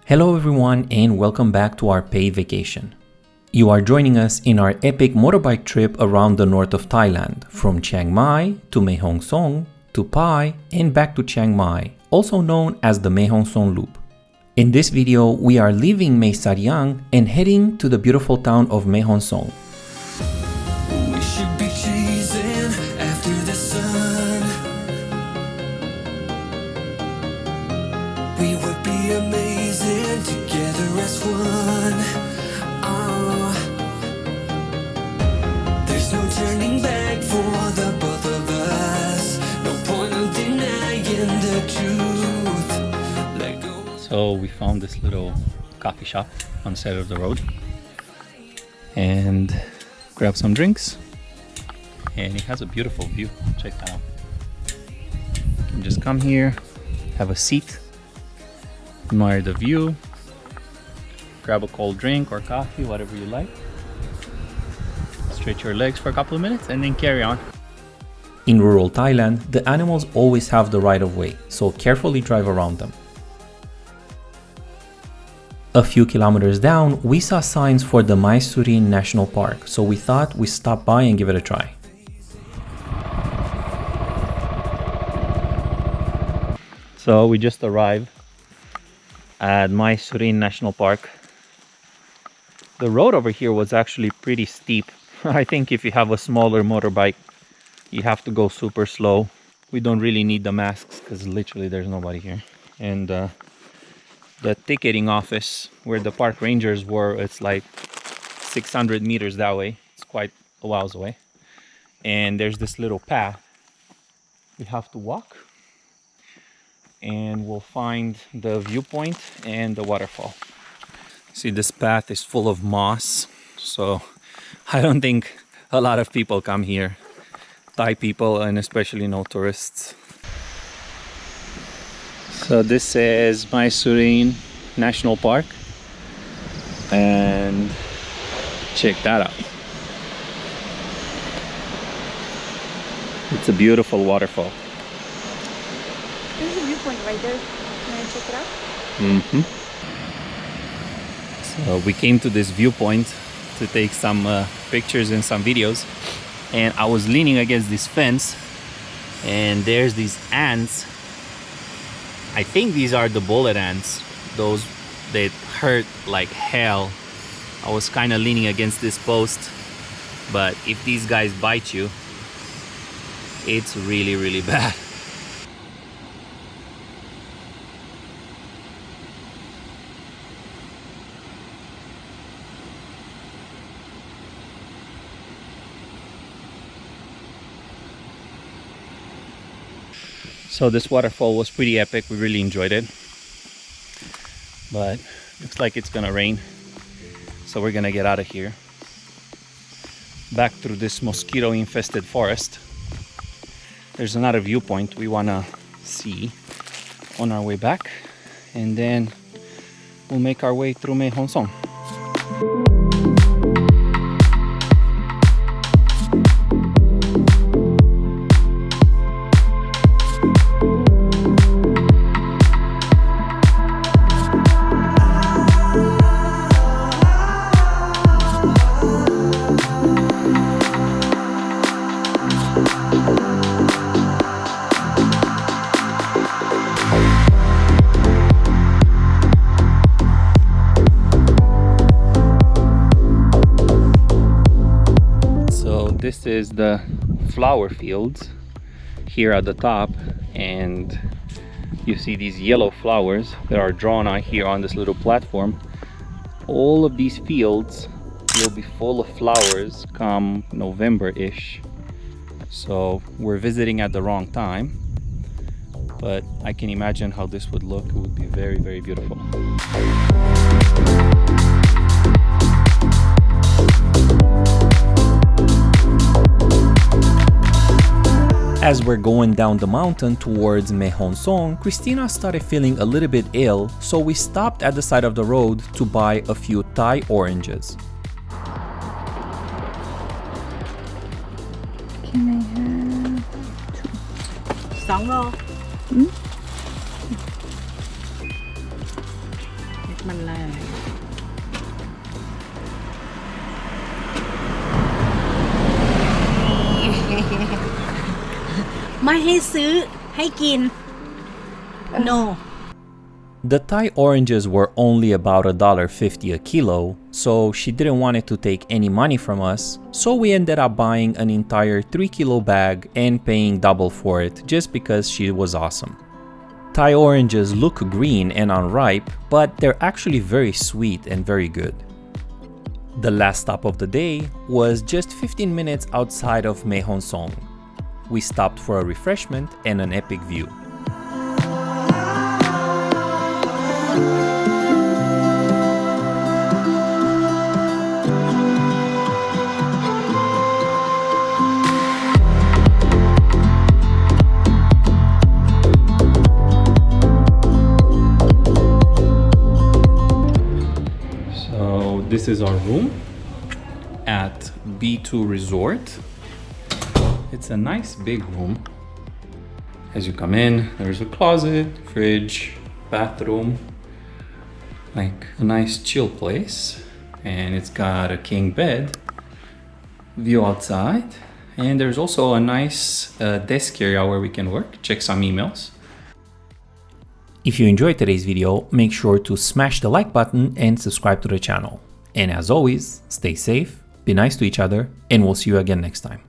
Hello everyone and welcome back to our paid vacation. You are joining us in our epic motorbike trip around the north of Thailand, from Chiang Mai to Mae Hong Son to Pai and back to Chiang Mai, also known as the Mae Hong Son Loop. In this video, we are leaving Mae Sariang and heading to the beautiful town of Mae Hon Son. We should be chasing after the sun. We would be amazing together as one. There's no turning back for the both of us. No point of denying the truth. Let go. So we found this little coffee shop on the side of the road and grab some drinks, and it has a beautiful view. Check that out. You can just come here, have a seat, admire the view, grab a cold drink or coffee, whatever you like, stretch your legs for a couple of minutes and then carry on. In rural Thailand, the animals always have the right of way, so carefully drive around them. A few kilometers down, we saw signs for the Mae Surin National Park, so we thought we'd stop by and give it a try. So we just arrived at Mae Surin National Park. The road over here was actually pretty steep. I think if you have a smaller motorbike, you have to go super slow. We don't really need the masks because literally there's nobody here. And the ticketing office where the park rangers were, it's like 600 meters that way. It's quite a whiles away. And there's this little path we have to walk, and we'll find the viewpoint and the waterfall. See, this path is full of moss, so I don't think a lot of people come here. Thai people, and especially no tourists. So this is Mae Surin National Park, and check that out. It's a beautiful waterfall. There's a viewpoint right there. Can I check it out? So we came to this viewpoint to take some pictures and some videos, and I was leaning against this fence, and there's these ants. I think these are the bullet ants, those that hurt like hell. I was kind of leaning against this post, but if these guys bite you, it's really, really bad. So this waterfall was pretty epic. We really enjoyed it, but looks like it's gonna rain, so we're gonna get out of here back through this mosquito infested forest. There's another viewpoint we wanna see on our way back, and then we'll make our way through Mae Hong Son. This is the flower fields here at the top, and you see these yellow flowers that are drawn out here on this little platform. All of these fields will be full of flowers come November-ish. So we're visiting at the wrong time, but I can imagine how this would look. It would be very, very beautiful. As we're going down the mountain towards Mae Hon Son, Christina started feeling a little bit ill, so we stopped at the side of the road to buy a few Thai oranges. Can I have 2? 2 โล มันเลย ไม่ให้ซื้อให้กิน no The Thai oranges were only about $1.50 a kilo, so she didn't want it to take any money from us, so we ended up buying an entire 3-kilo bag and paying double for it just because she was awesome. Thai oranges look green and unripe, but they're actually very sweet and very good. The last stop of the day was just 15 minutes outside of Mae Hon Son. We stopped for a refreshment and an epic view. So this is our room at B2 Resort. It's a nice big room. As you come in, there's a closet, fridge, bathroom, like a nice chill place. And it's got a king bed, view outside. And there's also a nice desk area where we can work, check some emails. If you enjoyed today's video, make sure to smash the like button and subscribe to the channel. And as always, stay safe, be nice to each other, and we'll see you again next time.